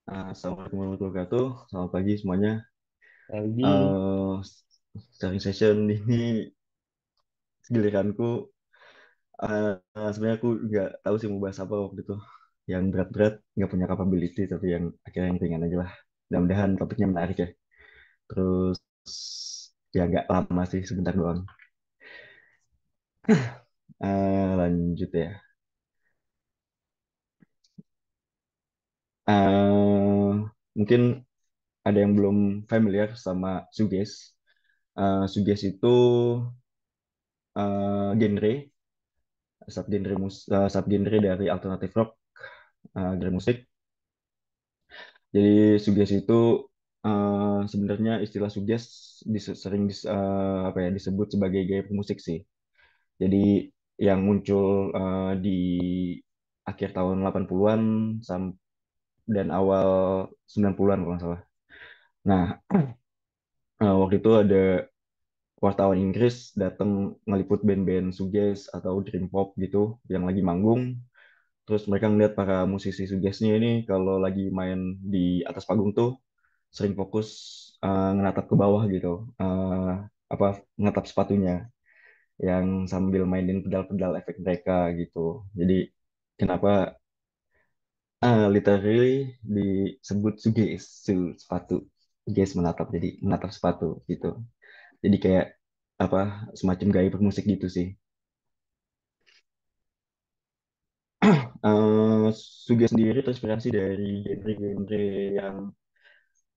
Assalamualaikum warahmatullahi wabarakatuh. Selamat pagi semuanya. Lagi, Eh Sharing session ini giliranku. Sebenarnya aku nggak tahu sih mau bahas apa waktu itu. Yang berat-berat nggak punya capability, tapi yang akhirnya yang ringan aja lah. Mudah-mudahan topiknya menarik ya. Terus ya nggak lama sih, sebentar doang. Lanjut ya. Eh Mungkin ada yang belum familiar sama shoegaze. Shoegaze itu genre subgenre dari alternative rock, genre musik. Jadi suges itu sebenarnya istilah suges sering apa ya, disebut sebagai gaya musik sih. Jadi yang muncul di akhir tahun 80-an dan awal 90-an kalau nggak salah. Nah, waktu itu ada wartawan Inggris datang ngeliput band-band suges atau dream pop gitu yang lagi manggung. Terus mereka ngeliat para musisi sugesnya ini kalau lagi main di atas panggung tuh sering fokus ngenatap ke bawah gitu, apa ngetap sepatunya yang sambil mainin pedal-pedal efek mereka gitu. Jadi kenapa literally disebut suges sepatu, suges menatap, jadi menatap sepatu gitu. Jadi kayak apa, semacam gaya bermusik gitu sih. eh Suges sendiri terinspirasi dari genre-genre yang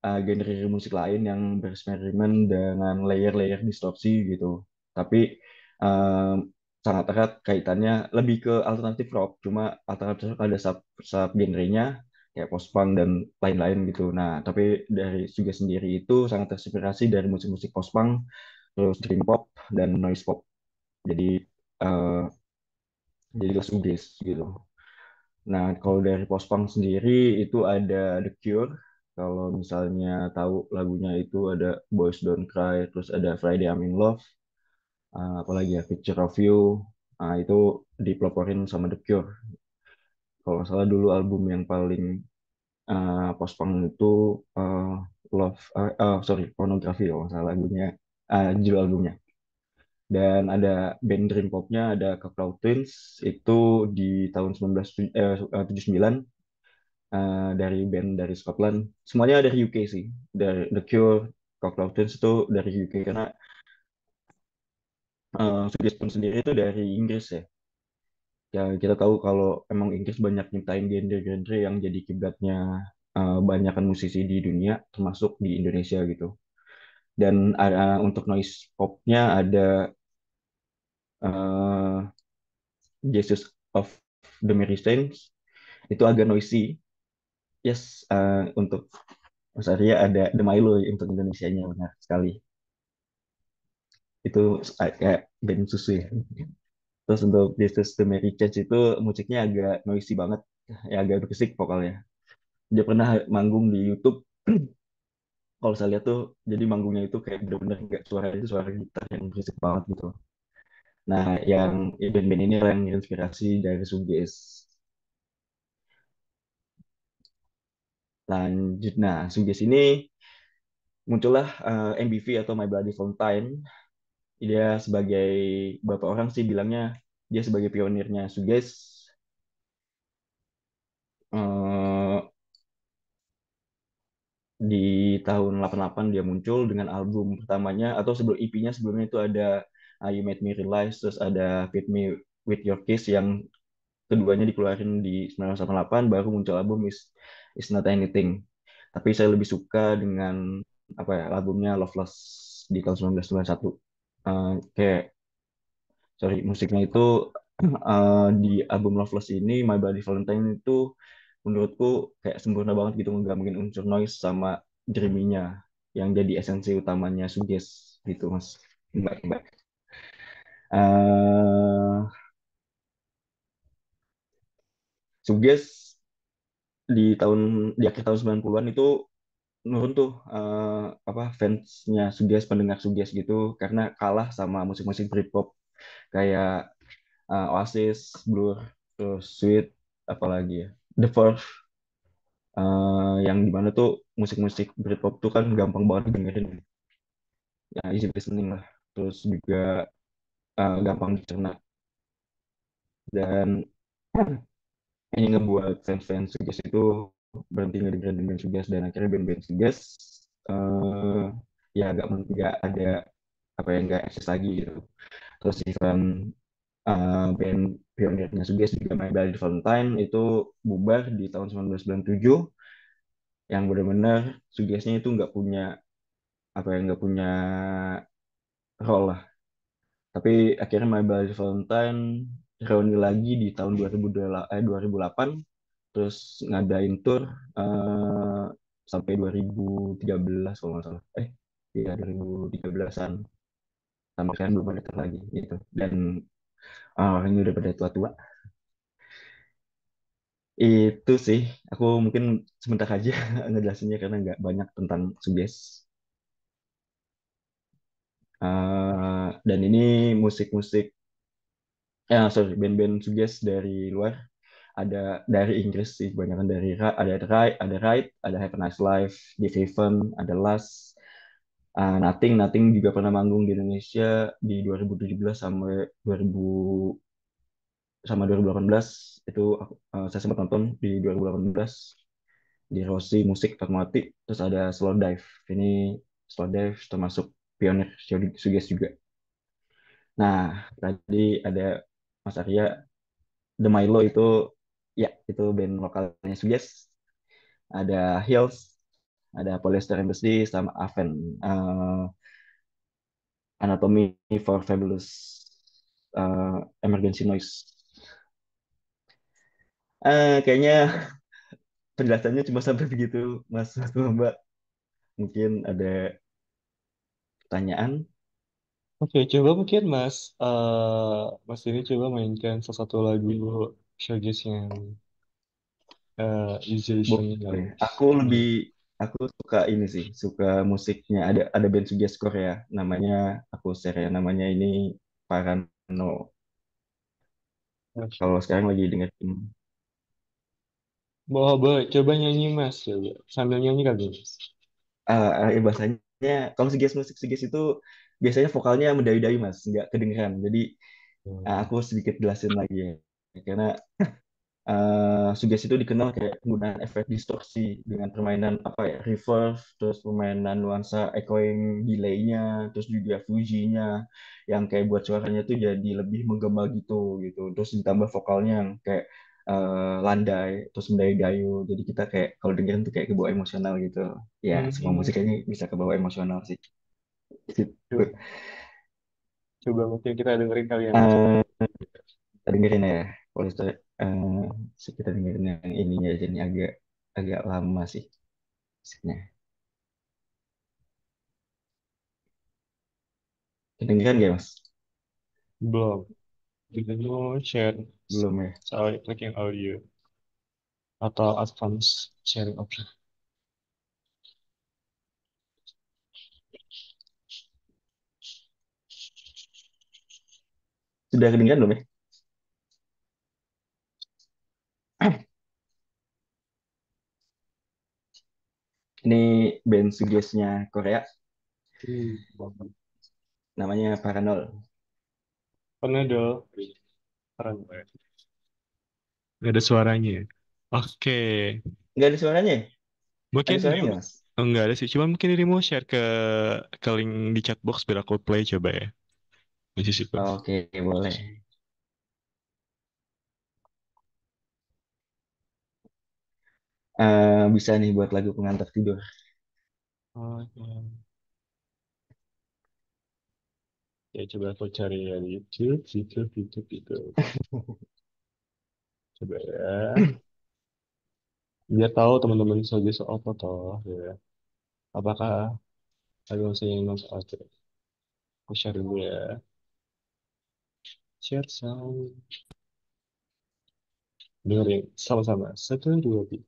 genre musik lain yang bereksperimen dengan layer-layer distorsi gitu. Tapi eh, sangat erat kaitannya lebih ke alternatif rock. Cuma alternatif rock ada sub genrenya kayak post-punk dan lain-lain gitu. Nah, tapi dari Suga sendiri itu sangat terinspirasi dari musik-musik post-punk, terus dream pop dan noise pop. Jadi eh jadilah Suges gitu. Nah, kalau dari post-punk sendiri itu ada The Cure. Kalau misalnya tahu lagunya itu ada Boys Don't Cry, terus ada Friday I'm in Love, apalagi ya Picture of You. Itu dipeloporin sama The Cure. Kalau nggak salah dulu album yang paling post-punk itu uh, Love, sorry, Pornography kalau nggak salah lagunya, judul albumnya. Dan ada band Dream Popnya, ada Cacao Twins, itu di tahun 1979, dari band dari Scotland. Semuanya dari UK sih. Dari The Cure, Cocteau Twins itu dari UK karena Suggestion sendiri itu dari Inggris ya. Ya kita tahu kalau emang Inggris banyak nyiptain genre-genre yang jadi kiblatnya banyakkan musisi di dunia, termasuk di Indonesia gitu. Dan untuk noise popnya ada uh, Jesus of the Mary Saints, itu agak noisy. Yes, untuk Mas Arya ada The Milo untuk Indonesianya, benar sekali. Itu kayak band susu ya. Terus untuk Jesus the Mary Chain itu musiknya agak noisy banget, ya agak berisik vokalnya. Dia pernah manggung di YouTube, kalau saya lihat tuh, jadi manggungnya itu kayak bener-bener nggak suara itu suara gitar yang berisik banget gitu. Nah, yang band-band ini yang inspirasi dari Suges. Lanjut, nah Suges ini muncullah MBV atau My Bloody Valentine. Dia sebagai beberapa orang sih bilangnya dia sebagai pionirnya Suges. Eh, di tahun 88 dia muncul dengan album pertamanya, atau sebelum EP-nya sebelumnya itu ada You Made Me Realize, terus ada Feed Me With Your Kiss yang keduanya dikeluarin di 1988, baru muncul album Is Not Anything. Tapi saya lebih suka dengan apa ya, albumnya Loveless di tahun 1991. Kayak sorry, musiknya itu di album Loveless ini, My Bloody Valentine itu menurutku kayak sempurna banget gitu menggabungin unsur noise sama dreamy-nya yang jadi esensi utamanya Suges gitu Mas. Mbak, Mbak. Eh Suges di akhir tahun 90-an itu nurun tuh, apa, fansnya Suges, pendengar Suges gitu, karena kalah sama musik-musik Britpop kayak Oasis, Blur, terus Sweet, apalagi ya, The Verve. yang dimana tuh musik-musik Britpop tuh kan gampang banget didengerin, ya easy listening lah. Terus juga gampang dicerna, dan ini ngebuat fans-fans Suges itu berhenti ngedengerin band Suges, dan akhirnya band-band Suges eh ya nggak ada apa yang nggak eksis lagi gitu. Terus event band pionirnya Suges juga My Bloody Valentine itu bubar di tahun 1997, yang benar-benar Sugesnya itu nggak punya apa yang nggak punya role lah. Tapi akhirnya My Bloody Valentine reuni lagi di tahun 2008, terus ngadain tour eh, sampai 2013 kalau nggak salah. Iya 2013-an, sampai sekarang belum ada tour lagi gitu. Dan orangnya udah pada tua-tua. Itu sih, aku mungkin sebentar aja ngejelasinnya karena nggak banyak tentang Suges. Dan ini musik-musik, sorry, band-band Suges dari luar, ada dari Inggris sih, kebanyakan ada Ride, ada Have a Nice Life, The Raven, ada Last, Nothing juga pernah manggung di Indonesia di 2017 sampai 2000 sama 2018. Itu saya sempat nonton di 2018 di Rossi Musik Fatmawati. Terus ada Slow Dive. Ini Slow Dive termasuk pionir Suges juga. Nah, tadi ada Mas Arya, The Milo itu ya itu band lokalnya Suges. Ada Hills, ada Polyester Embassy sama Aven. Anatomy for Fabulous Emergency Noise. Kayaknya penjelasannya cuma sampai begitu, Mas Mbak. Mungkin ada pertanyaan. Oke, coba mungkin Mas ini coba mainkan salah satu lagu Showcase yang Easy Listening Boleh. kali. Aku suka ini sih, suka musiknya. Ada band Suges Korea, namanya aku share ya, namanya ini Parano. Oke. Kalau sekarang lagi dengerin, Boleh, boleh. Coba nyanyi Mas, coba. Sambil nyanyi kali Mas. bahasanya kalau Suges itu biasanya vokalnya mendayu-dayu Mas, nggak kedengeran. Jadi Hmm. aku sedikit jelasin lagi ya. Karena Suges itu dikenal kayak penggunaan efek distorsi dengan permainan apa ya, reverb, terus permainan nuansa echoing delay-nya, terus juga fujinya yang kayak buat suaranya tuh jadi lebih menggema gitu. Terus ditambah vokalnya yang kayak landai, terus mendayu-dayu. Jadi kita kayak kalau dengerin tuh kayak kebawa emosional gitu. Ya, semua musik Hmm. ini bisa kebawa emosional sih. Gitu. Coba, coba mungkin kita dengerin kali ya Mas. Eh, kita dengerin ya. Kalau kita dengerin yang ininya aja nih agak agak lama sih musiknya. Kedengeran gak Mas? Belum. Kita mau share Belum ya. soal tracking audio atau advance sharing option. Sudah kedengeran belum ya? Ini band sugesnya Korea, Bagus. namanya Paranol. Pernah dong. Keren banget. Nggak ada suaranya ya? Oke. Nggak ada suaranya ya? Mungkin Ada ini suaranya nggak Mas? enggak ada sih. Cuma mungkin ini mau share ke link di chatbox biar aku play coba ya. Di situ. Oke, boleh. Bisa nih buat lagu pengantar tidur. Oke. Ya coba aku cari ya di YouTube, YouTube. Coba ya. Biar tahu teman-teman saja soal foto ya. Apakah ada yang nonton soal itu? Aku share dulu ya. Share sound. Dengerin sama-sama. Satu, dua, tiga.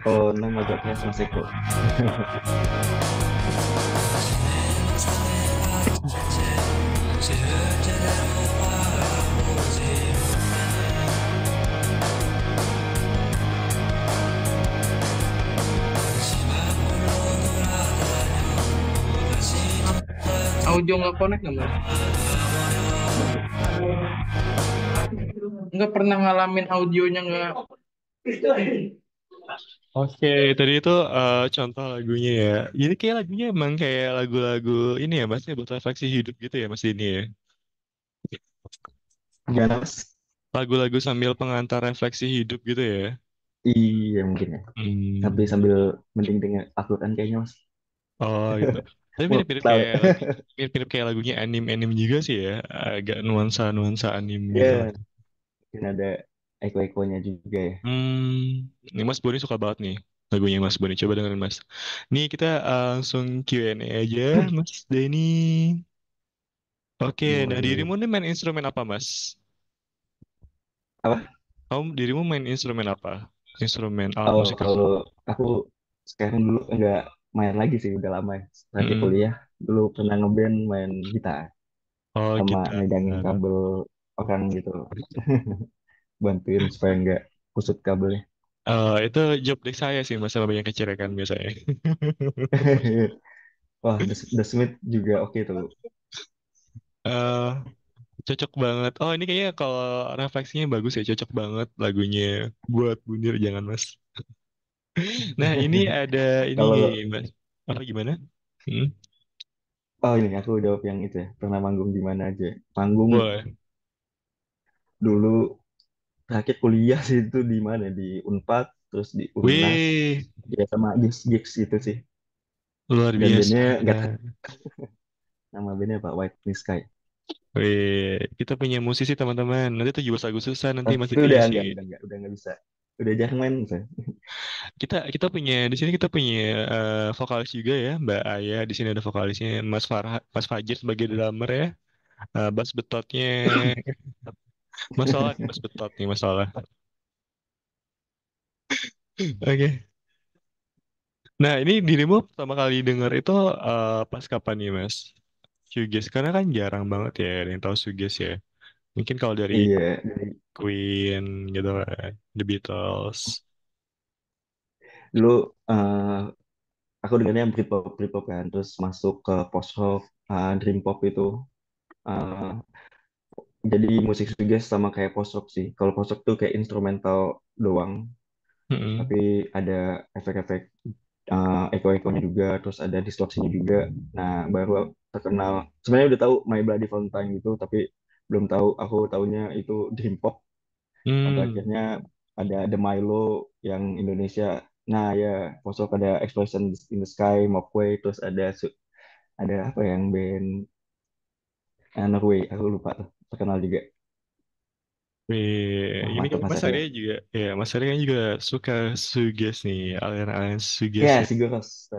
kalau nama podcast Mas Eko. Audio nggak connect nggak mas? Nggak pernah ngalamin audionya nggak. Oke, tadi itu contoh lagunya ya. Jadi kayak lagunya emang kayak lagu-lagu ini ya, Mas, ya, buat refleksi hidup gitu ya, Mas ini ya. Gimana Mas? Lagu-lagu sambil pengantar refleksi hidup gitu ya. Iya mungkin ya. Tapi Hmm. sambil mending dengar Al-Quran kayaknya Mas. Oh gitu. Tapi mirip-mirip Mulai. kayak lagu, mirip-mirip kayak lagunya anime-anime juga sih ya. Agak nuansa-nuansa anime gitu lah. Ya, mungkin ada eko-ekonya juga ya. Ini Mas Boni suka banget nih lagunya Mas Boni. Coba dengerin Mas. Nih kita langsung Q&A aja, Mas Denny. Oke, nah dirimu Boleh. nih main instrumen apa, Mas? Apa? Kamu dirimu main instrumen apa? Instrumen alat Oh, musik apa? kalau aku sekarang dulu nggak main lagi sih, udah lama ya. Terakhir Mm-mm. kuliah, dulu pernah ngeband main gitar Oh, sama gitar. megangin kabel orang gitu, bantuin supaya nggak kusut kabelnya. Itu job desk saya sih, Mas, sama banyak kecerakan biasanya. Wah, The Smith juga oke tuh. eh Cocok banget. Oh, ini kayaknya kalau refleksinya bagus ya, cocok banget lagunya buat Bunir, jangan Mas. Nah, ini ada ini nih, Kalau Mas. Apa gimana? Hmm? oh ini aku jawab yang itu ya, pernah manggung di mana aja. Manggung Boleh. dulu terakhir kuliah sih itu di mana? Di Unpad, terus di Unas, Wih, ya sama gigs itu sih. luar Dan biasa. bandnya nggak tahu nama bandnya Pak White in Sky. Wih, kita punya musisi teman-teman. Nanti 17 Agustusan nanti Tapi masih udah diisi. enggak, udah nggak bisa. Udah jarang main saya. Kita punya di sini kita punya vokalis juga ya, Mbak Aya. Di sini ada vokalisnya Mas Farha, Mas Fajir sebagai drummer ya. Bass betotnya masalah nih, bass betot nih masalah. Oke. Nah, ini dirimu pertama kali denger itu pas kapan nih, Mas? Shoegaze, karena kan jarang banget ya ada yang tahu shoegaze ya. Mungkin kalau dari Iya, dari Queen gitu kan, The Beatles. dulu aku dengarnya Britpop, Britpop kan, terus masuk ke post rock, dream pop itu. eh, jadi musik shoegaze sama kayak post rock sih. Kalau post rock tuh kayak instrumental doang, Mm-mm. tapi ada efek-efek echo-echonya juga, terus ada distorsinya juga. Nah, baru terkenal. Sebenarnya udah tahu My Bloody Valentine gitu, tapi belum tahu. Aku tahunya itu dream pop. Sampai Hmm. akhirnya ada The Milo yang Indonesia. Nah ya, Posok ada Explosion in the Sky, Mockway, terus ada apa yang band Norway, aku lupa tuh, terkenal juga. Ini Mantap kan Mas Mas Arya. Arya juga, ya Mas Arya kan juga suka shoegaze nih, aliran-aliran shoegaze Ya, ya. Sigur Rós.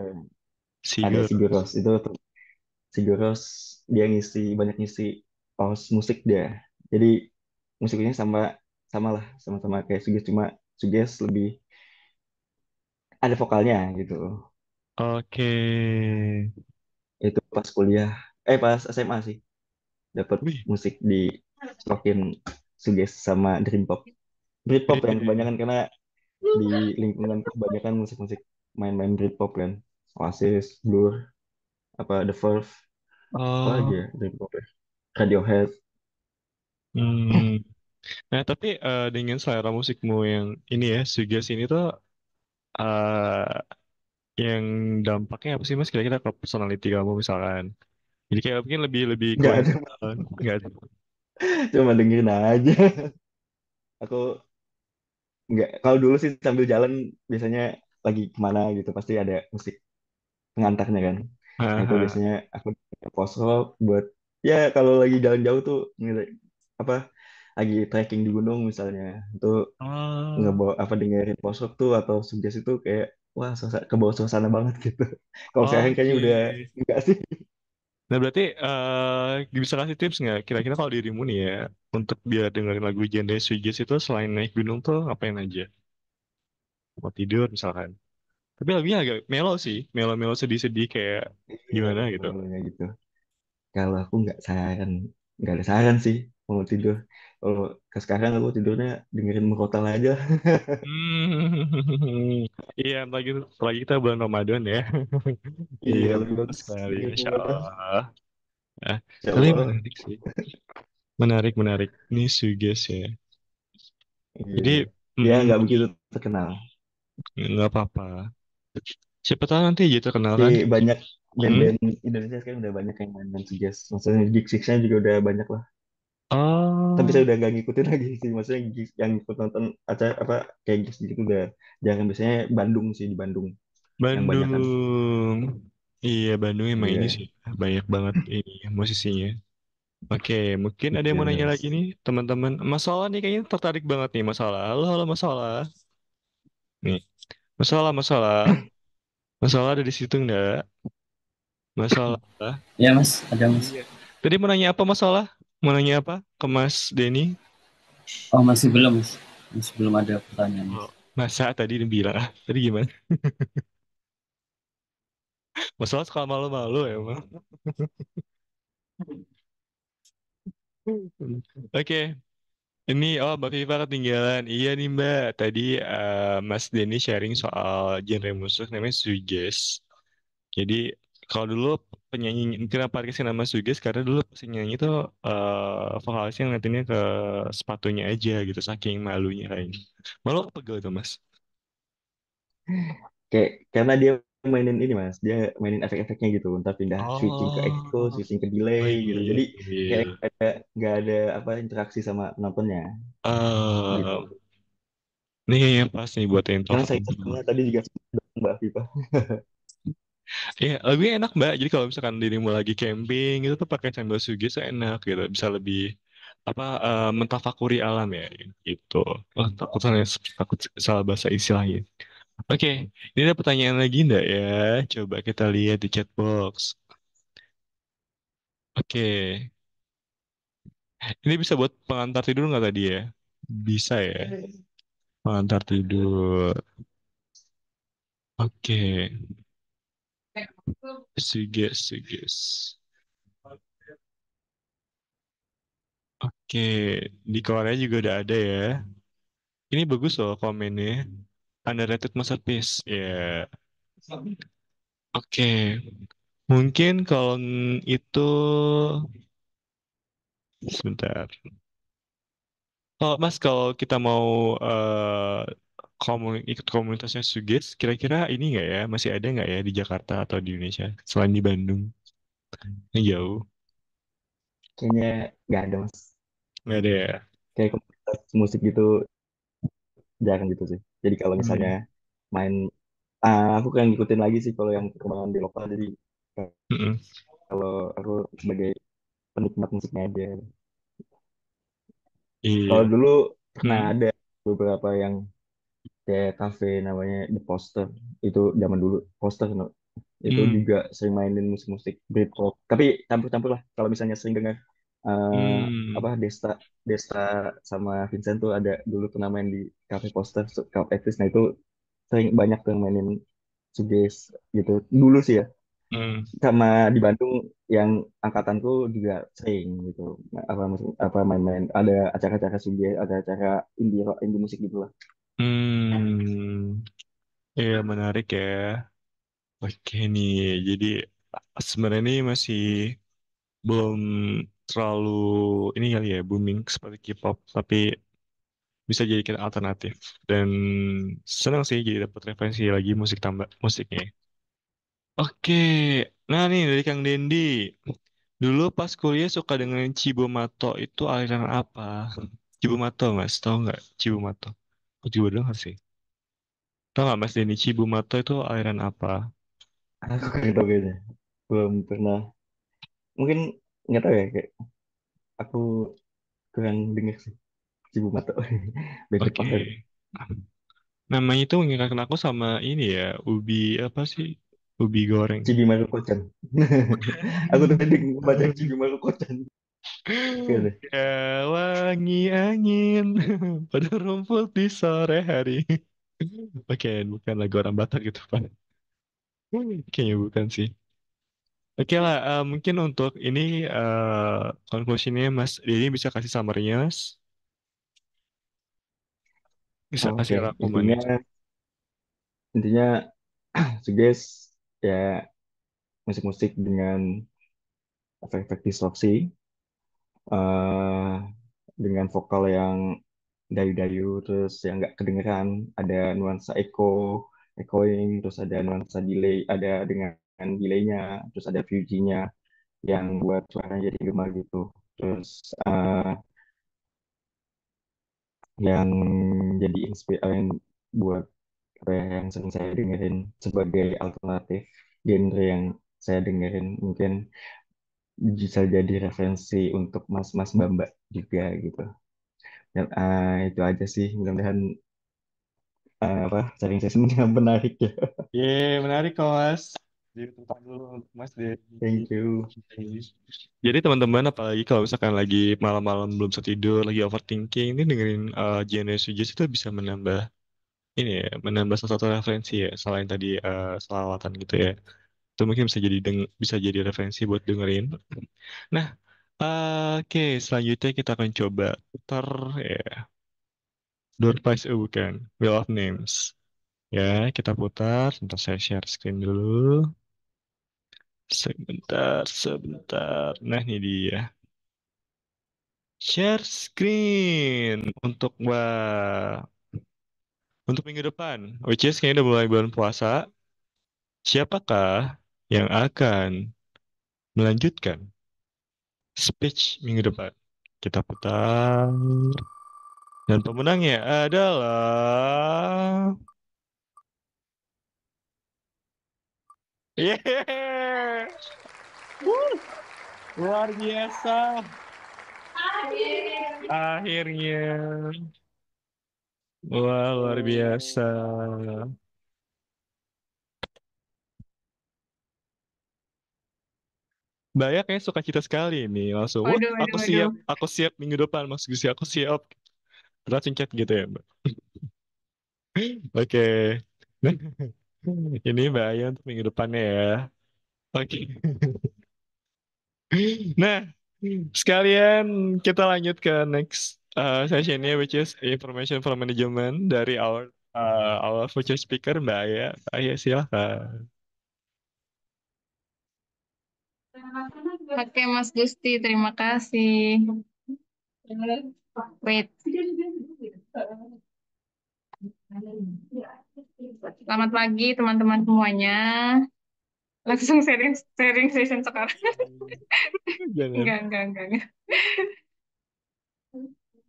Ada Sigur. Sigur Rós. Itu tuh, Sigur Rós dia banyak ngisi paus musik dia. Jadi musiknya sama lah, sama-sama kayak Suges, cuma Suges lebih ada vokalnya gitu. Oke. Itu pas kuliah, pas SMA sih. Dapat Wih. musik di stokin Suges sama Dream Pop. Britpop yang Eh, kebanyakan karena di lingkungan kebanyakan musik-musik main-main Britpop kan. Oasis, Blur, apa The Verve, apa lagi Oh. ya Britpop ya. Radiohead. Hmm. Nah, tapi dengan selera musikmu yang ini ya, shoegaze ini tuh eh yang dampaknya apa sih Mas kira-kira ke personality kamu misalkan? Jadi kayak mungkin lebih lebih ke Nggak wanita, ada, enggak? cuma dengerin aja. Aku nggak, kalau dulu sih sambil jalan biasanya lagi kemana gitu pasti ada musik pengantarnya kan. Nah itu Haha. biasanya aku post rock buat ya kalau lagi jalan jauh tuh apa lagi trekking di gunung misalnya itu Oh, ngebawa apa dengerin post rock tuh atau suggest itu kayak wah ke bawah suasana banget gitu. Kalau sekarang kayaknya oke. udah enggak sih. Nah, berarti bisa kasih tips nggak? Kira-kira kalau dirimu nih ya, untuk biar dengerin lagu genre shoegaze itu selain naik gunung tuh ngapain aja? mau tidur misalkan. Tapi lagunya agak melo sih, melo-melo sedih-sedih kayak Iya, gimana lebih gitu. mellow gitu. Kalau aku nggak ada saran sih mau tidur. Kalau ke sekarang aku tidurnya dengerin Murotal aja. Hmm, iya, lagi kita bulan Ramadan ya. Iya, Iya, lebih betul bagus sekali, dengerin Masya Murotal. Allah. Ah, Insya tapi Allah. menarik sih. Menarik, menarik. Ini Suges ya. Iya. Jadi, Ya mm, nggak begitu terkenal. nggak apa-apa. Siapa tahu nanti aja terkenal Tapi kan? banyak Hmm? band-band Indonesia sekarang udah banyak yang main-main jazz. Maksudnya gig nya juga udah banyak lah. Tapi saya Oh, udah gak ngikutin lagi sih. Maksudnya gigs yang ikut nonton acara apa kayak gigs gitu udah jarang. Biasanya Bandung sih di Bandung yang banyak kan. Bandung. Iya, Bandung emang ini Iya. sih. Banyak banget ini musisinya. Oke, mungkin ada yang Iya mau nanya benar. lagi nih, teman-teman. Masalah nih kayaknya tertarik banget nih, masalah. Halo, halo, masalah. Nih, masalah, masalah. Masalah ada di situ nggak? Masalah. Ya mas, ada mas. Iya. Tadi mau nanya apa masalah? Mau nanya apa ke Mas Denny? Oh masih belum mas, masih belum ada pertanyaan mas. Oh, masa tadi dia bilang, tadi gimana? Masalah suka malu-malu ya, emang. Oke, ini Mbak Viva ketinggalan. Iya nih Mbak, tadi Mas Denny sharing soal genre musik namanya shoegaze. Jadi kalau dulu penyanyi kenapa dikasih nama shoegaze karena dulu pas nyanyi tuh vokalisnya ngeliatinnya ke sepatunya aja gitu saking malunya kayaknya. Malu apa pegel tuh Mas? Kayak karena dia mainin ini mas, dia mainin efek-efeknya gitu, entah pindah switching ke echo, Oh, switching ke delay oh gitu. iya, Jadi kayak iya. nggak ada apa interaksi sama penontonnya Eh, gitu. ini kayaknya pas nih buat intro Karena ke saya teman-teman. sebetulnya tadi juga sudah Mbak Viva. Iya, lebih enak Mbak. Jadi kalau misalkan dirimu lagi camping itu tuh pakai sandal sugis enak gitu. Bisa lebih apa mentafakuri alam ya gitu. Oh, takut salah bahasa istilahnya. Oke, ini ada pertanyaan lagi enggak ya? Coba kita lihat di chat box. Oke, ini bisa buat pengantar tidur nggak tadi ya? Bisa ya, pengantar tidur. Oke, sugis, sugis. Oke, di Korea juga udah ada ya. Ini bagus loh komennya. Underrated masterpiece. Ya. Oke. Mungkin kalau itu sebentar. Kalau Mas kalau kita mau ikut komunitasnya Suges, kira-kira ini nggak ya? Masih ada nggak ya di Jakarta atau di Indonesia selain di Bandung? Yang jauh. Kayaknya nggak ada mas. Nggak ada ya? Kayak komunitas musik gitu jarang gitu sih. Jadi kalau misalnya Hmm. main, aku kan ngikutin lagi sih kalau yang perkembangan di lokal. Jadi Mm-mm. kalau aku sebagai penikmat musiknya aja. Kalau Iya. dulu pernah Hmm. ada beberapa yang kayak cafe namanya The Poster, itu zaman dulu Poster, no. Itu Hmm. juga sering mainin musik-musik Britpop tapi campur-campur lah. Kalau misalnya sering dengar eh, apa Hmm. Desta Desta sama Vincent tuh ada dulu pernah main di cafe Poster, Cafe Eksis. Nah itu sering banyak tuh yang mainin shoegaze gitu dulu sih ya. Hmm. Sama di Bandung yang angkatanku juga sering gitu apa main-main ada acara-acara shoegaze, ada acara indie rock, indie musik gitu lah. Hmm. Iya menarik ya. Oke nih, jadi sebenarnya ini masih belum terlalu ini kali ya booming seperti K-pop, tapi bisa jadikan alternatif dan senang sih jadi dapat referensi lagi musik tambah musiknya. Oke, nah nih dari Kang Dendi, dulu pas kuliah suka dengan Cibomato itu aliran apa? Cibomato Mas, tahu nggak Cibomato? Aku juga dengar sih. Tahu nggak Mas Dendi Cibomato itu aliran apa? Aku kurang tahu kayaknya, belum pernah, mungkin nggak tahu ya, kayak aku kurang dengar sih Cibu Mato. Band Oke. Jepang. Namanya itu mengingatkan aku sama ini ya, ubi apa sih? Ubi goreng. Cibi Maruko-chan. Aku tadi baca Cibi Maruko-chan. Oke deh. Ya, wangi angin pada rumput di sore hari. Oke, bukan lagu orang Batak gitu, Pak. Kayaknya bukan sih. Oke lah, mungkin untuk ini conclusion-nya Mas Dini bisa kasih summary-nya, Mas. Bisa kasih Oke, rangkumannya. intinya intinya Suges ya musik-musik dengan efek-efek distorsi, eh dengan vokal yang dayu-dayu, terus yang nggak kedengeran, ada nuansa echoing, terus ada nuansa delay, ada dengan delaynya, terus ada fujinya yang buat suaranya jadi gema gitu. Terus yang jadi inspirasi buat apa ya, yang sering saya dengerin sebagai alternatif genre yang saya dengerin mungkin bisa jadi referensi untuk mas-mas mbak-mbak juga gitu. Dan itu aja sih, mudah-mudahan apa sharing session yang menarik ya. Menarik kok, Mas. Jadi tepuk dulu untuk Mas Dedi. Thank you. Jadi teman-teman, apalagi kalau misalkan lagi malam-malam belum bisa tidur, lagi overthinking, ini dengerin genre suggest itu bisa menambah ini ya, menambah salah satu referensi ya, selain tadi selawatan gitu ya. Itu mungkin bisa jadi bisa jadi referensi buat dengerin. Nah, oke, selanjutnya kita akan coba putar ya, Door Prize bukan, Wheel of Names. Ya, kita putar. Sebentar saya share screen dulu. Sebentar, sebentar. Nah, ini dia. Share screen untuk minggu depan, which is kayaknya udah mulai bulan puasa. Siapakah yang akan melanjutkan speech minggu depan? Kita putar. Dan pemenangnya adalah... Yeah! Woo! Luar biasa. Akhirnya. Wah, luar biasa. Banyak yang suka cita sekali nih. Langsung, wah, Waduh, waduh, waduh. aku siap minggu depan, Mas Gusi, aku siap. Langsung chat gitu ya, Mbak. Oke. Ini bahaya untuk minggu depannya ya. Oke. Nah, sekalian kita lanjut ke next sessionnya, which is information from management dari our future speaker, Mbak Aya. Mbak Aya, silakan. Oke, Mas Gusti, terima kasih. Wait. Selamat pagi, teman-teman semuanya. Langsung sharing sharing session sekarang. Jangan. Enggak.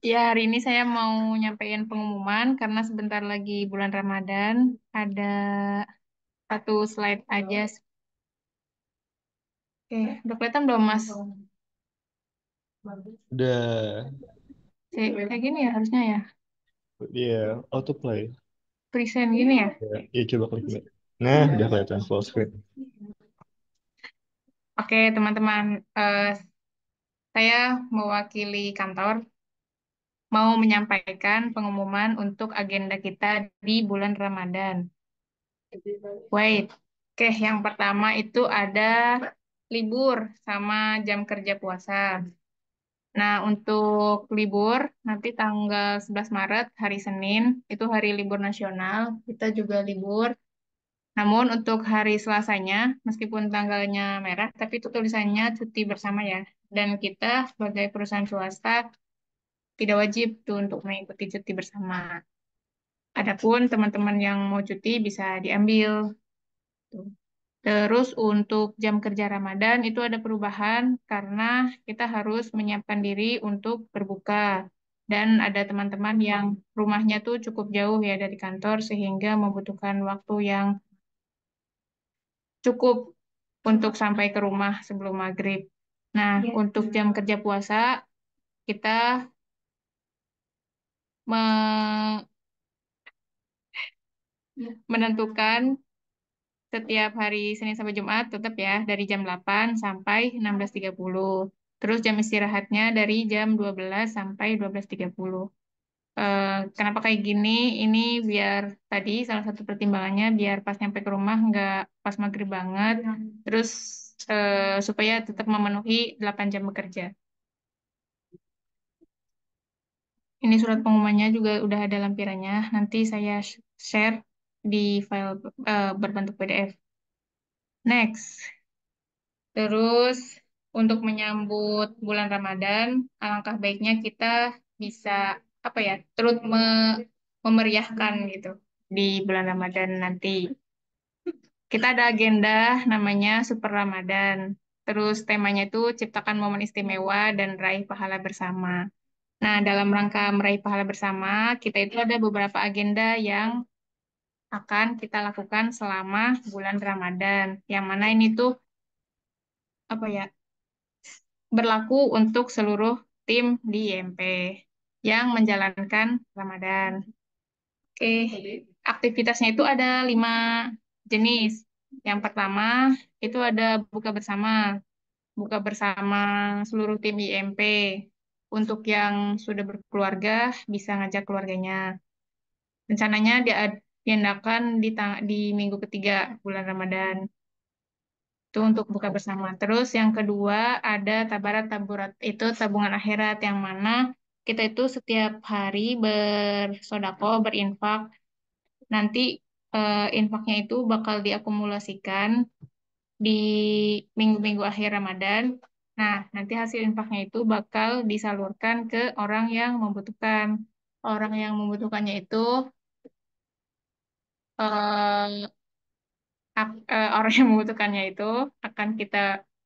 Ya, hari ini saya mau nyampein pengumuman karena sebentar lagi bulan Ramadan. Ada satu slide aja. Oke, udah kelihatan belum, Mas? Udah. Kayak gini ya harusnya ya. Iya, autoplay. Present gini ya. Ya, iya, coba klik Mbak. Nah, udah kelihatan full screen. Oke, teman-teman. Saya mewakili kantor mau menyampaikan pengumuman untuk agenda kita di bulan Ramadan. Wait. Oke, yang pertama itu ada libur sama jam kerja puasa. Nah, untuk libur, nanti tanggal 11 Maret, hari Senin, itu hari libur nasional, kita juga libur. Namun untuk hari Selasanya, meskipun tanggalnya merah, tapi itu tulisannya cuti bersama ya. Dan kita sebagai perusahaan swasta tidak wajib tuh untuk mengikuti cuti bersama. Adapun teman-teman yang mau cuti bisa diambil. Tuh. Terus untuk jam kerja Ramadan itu ada perubahan karena kita harus menyiapkan diri untuk berbuka. Dan ada teman-teman yang rumahnya tuh cukup jauh ya dari kantor sehingga membutuhkan waktu yang cukup untuk sampai ke rumah sebelum maghrib. Nah, untuk jam kerja puasa kita me- menentukan setiap hari Senin sampai Jumat tetap ya dari jam 8 sampai 16.30. Terus jam istirahatnya dari jam 12 sampai 12.30. Kenapa kayak gini? Ini biar tadi salah satu pertimbangannya biar pas nyampe ke rumah nggak pas maghrib banget. Terus supaya tetap memenuhi 8 jam bekerja. Ini surat pengumumannya juga udah ada lampirannya. Nanti saya share di file berbentuk PDF. Next. Terus untuk menyambut bulan Ramadan, alangkah baiknya kita bisa apa ya, memeriahkan gitu di bulan Ramadan nanti. Kita ada agenda namanya Super Ramadan. Terus temanya itu ciptakan momen istimewa dan raih pahala bersama. Nah, dalam rangka meraih pahala bersama, kita itu ada beberapa agenda yang akan kita lakukan selama bulan Ramadan. Yang mana ini tuh apa ya? Berlaku untuk seluruh tim di IMP yang menjalankan Ramadan. Oke, aktivitasnya itu ada 5 jenis. Yang pertama itu ada buka bersama, buka bersama seluruh tim IMP. Untuk yang sudah berkeluarga bisa ngajak keluarganya. Rencananya diadakan di minggu ketiga bulan Ramadan. Itu untuk buka bersama. Terus yang kedua ada tabarat taburat. Itu tabungan akhirat yang mana kita itu setiap hari bersodako, berinfak. Nanti infaknya itu bakal diakumulasikan di minggu-minggu akhir Ramadan. Nah, nanti hasil infaknya itu bakal disalurkan ke orang yang membutuhkan. Orang yang membutuhkannya itu eh, orang yang membutuhkannya itu akan kita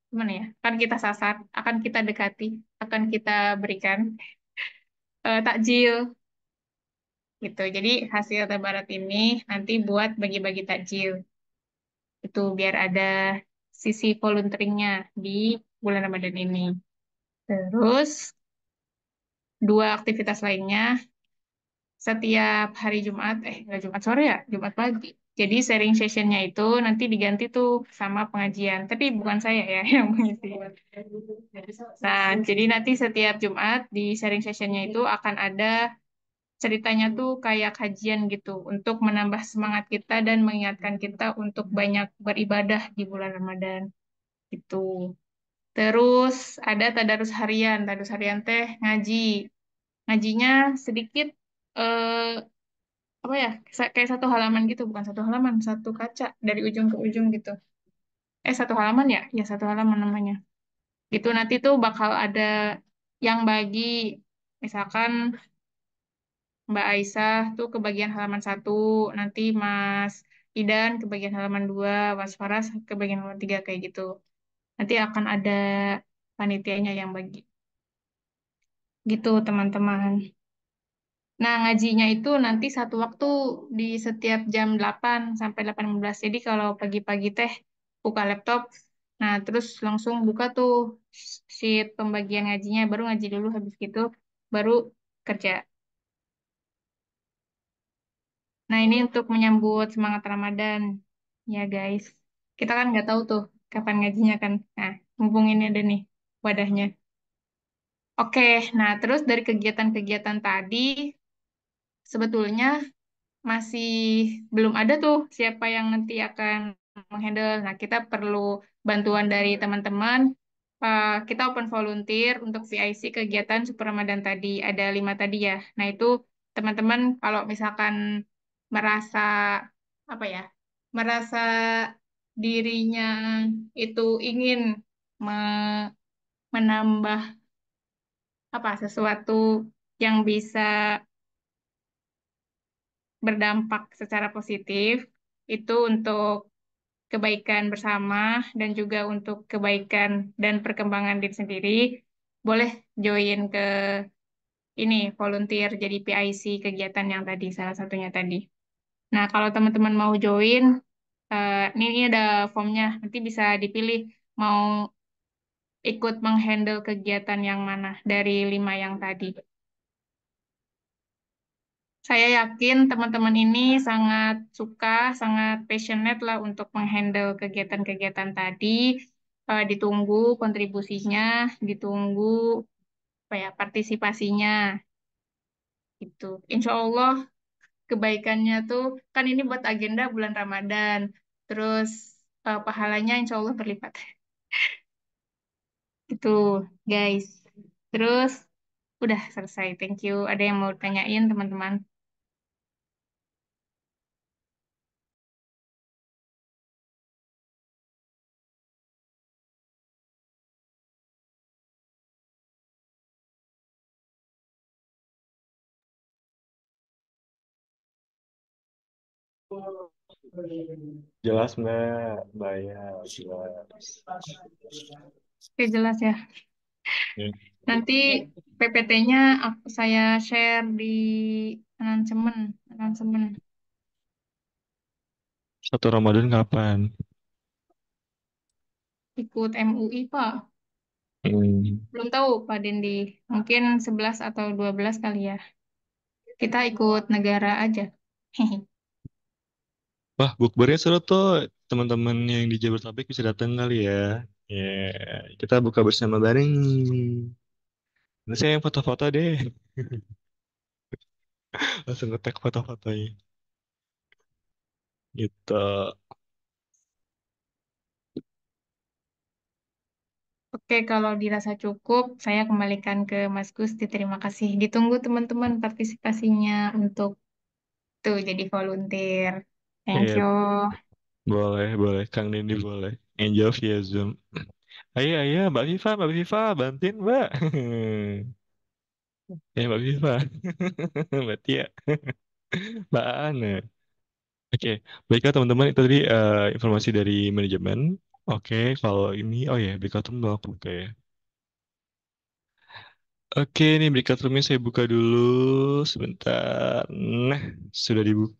gimana ya? Akan kita sasar, akan kita dekati, akan kita berikan takjil gitu. Jadi hasil tabarat ini nanti buat bagi-bagi takjil. Itu biar ada sisi volunteeringnya di bulan Ramadan ini. Terus dua aktivitas lainnya setiap hari Jumat, nggak Jumat sore ya, Jumat pagi. Jadi sharing sessionnya itu nanti diganti tuh sama pengajian. Tapi bukan saya ya yang mengisi. Nah, jadi nanti setiap Jumat di sharing sessionnya itu akan ada ceritanya tuh kayak kajian gitu untuk menambah semangat kita dan mengingatkan kita untuk banyak beribadah di bulan Ramadan gitu. Terus ada tadarus harian. Tadarus harian teh ngaji. Ngajinya sedikit eh, apa ya? Kayak satu halaman gitu, bukan satu halaman, satu kaca dari ujung ke ujung gitu. Satu halaman ya? Ya satu halaman namanya. Gitu nanti tuh bakal ada yang bagi misalkan Mbak Aisyah tuh ke bagian halaman 1, nanti Mas Idan ke bagian halaman 2, Mas Faras ke bagian halaman 3 kayak gitu. Nanti akan ada panitianya yang bagi. Gitu teman-teman. Nah, ngajinya itu nanti satu waktu di setiap jam 8 sampai 18. Jadi kalau pagi-pagi teh buka laptop, nah terus langsung buka tuh sheet pembagian ngajinya, baru ngaji dulu habis gitu, baru kerja. Nah, ini untuk menyambut semangat Ramadan. Ya, guys. Kita kan nggak tahu tuh kapan ngajinya kan. Nah, mumpung ini ada nih wadahnya. Oke, nah terus dari kegiatan-kegiatan tadi, sebetulnya masih belum ada tuh siapa yang nanti akan menghandle. Nah, kita perlu bantuan dari teman-teman. Kita open volunteer untuk VIC kegiatan Super Ramadan tadi. Ada 5 tadi ya. Nah, itu teman-teman kalau misalkan merasa apa ya, merasa dirinya itu ingin me- menambah apa sesuatu yang bisa berdampak secara positif itu untuk kebaikan bersama dan juga untuk kebaikan dan perkembangan diri sendiri, boleh join ke ini volunteer jadi PIC kegiatan yang tadi salah satunya tadi. Nah, kalau teman-teman mau join, ini ada formnya, nanti bisa dipilih mau ikut menghandle kegiatan yang mana dari 5 yang tadi. Saya yakin teman-teman ini sangat suka, sangat passionate lah untuk menghandle kegiatan-kegiatan tadi. Ditunggu kontribusinya, ditunggu apa ya, partisipasinya. Gitu. Insya Allah kebaikannya tuh kan ini buat agenda bulan Ramadan. Terus pahalanya insya Allah berlipat. Itu guys. Terus udah selesai. Thank you. Ada yang mau tanyain teman-teman? Jelas Mbak, bayar jelas. Oke, jelas ya. Ya. Nanti PPT-nya saya share di announcement. Announcement. Satu Ramadan kapan? Ikut MUI, Pak. Hmm. Belum tahu, Pak Dendi. Mungkin 11 atau 12 kali ya. Kita ikut negara aja. Hehe. Wah, bukbernya seru tuh. Teman-teman yang di Jabodetabek bisa datang kali ya. Ya, kita buka bersama bareng. Nanti saya yang foto-foto deh. Langsung ngetek foto-fotonya. Gitu. Oke, kalau dirasa cukup, saya kembalikan ke Mas Gusti. Terima kasih. Ditunggu teman-teman partisipasinya untuk tuh jadi volunteer. Thank Iya, you. boleh, boleh. Kang Dendi boleh. Enjoy via Zoom. Ayo, ayo, Mbak Viva, bantuin Mbak. Ya, Mbak Viva. Mbak Tia, Mbak Ana. Oke, baiklah teman-teman, itu tadi informasi dari manajemen. Oke, kalau ini, oh ya, breakout room belum aku buka ya. Oke, ini breakout roomnya saya buka dulu sebentar. Nah, sudah dibuka.